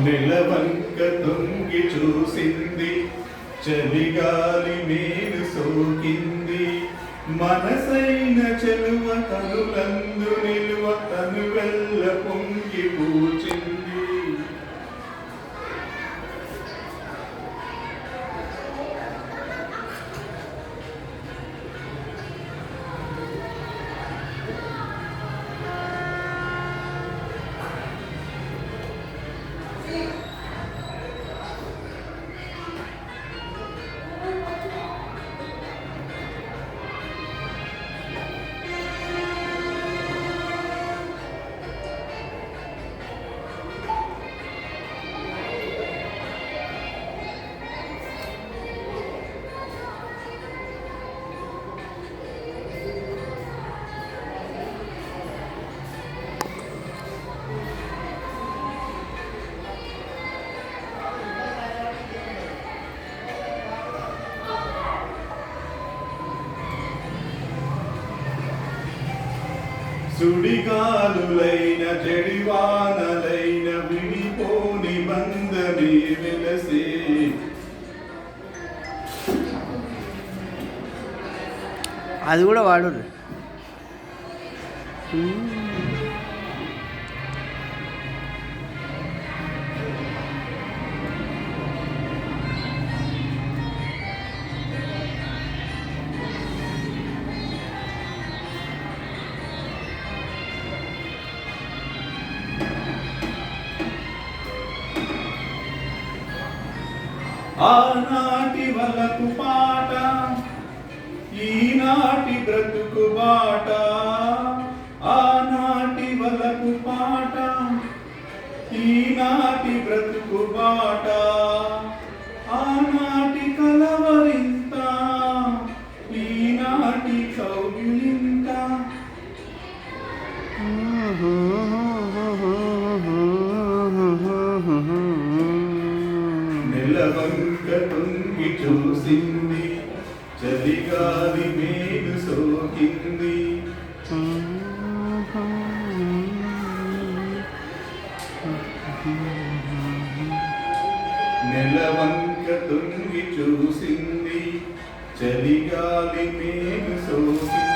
నెలవంక తొంగి చూసింది, చలిగాలి మేలు సోకింది. మనసైన చెలువ తనులందు నిలువ తను వెల్ల పొంగి పూచింది. సుడిగాలులైన జడివానలైన విడిపోని బంధమే వెలసే. అది కూడా వాడు ఆనాటి వలకు పాట, ఈనాటి బ్రతుకు బాట. ఆనాటి వలకు పాట, ఈనాటి బ్రతుకు బాట. ఆనాటి కలవరింత, ఈనాటి కౌగిలింత. నెలవంక తొంగి చూసింది, చలిగాలి మేలు సోకింది. నెలవంక తొంగి చూసింది, చలిగాలి మేలు సోకింది.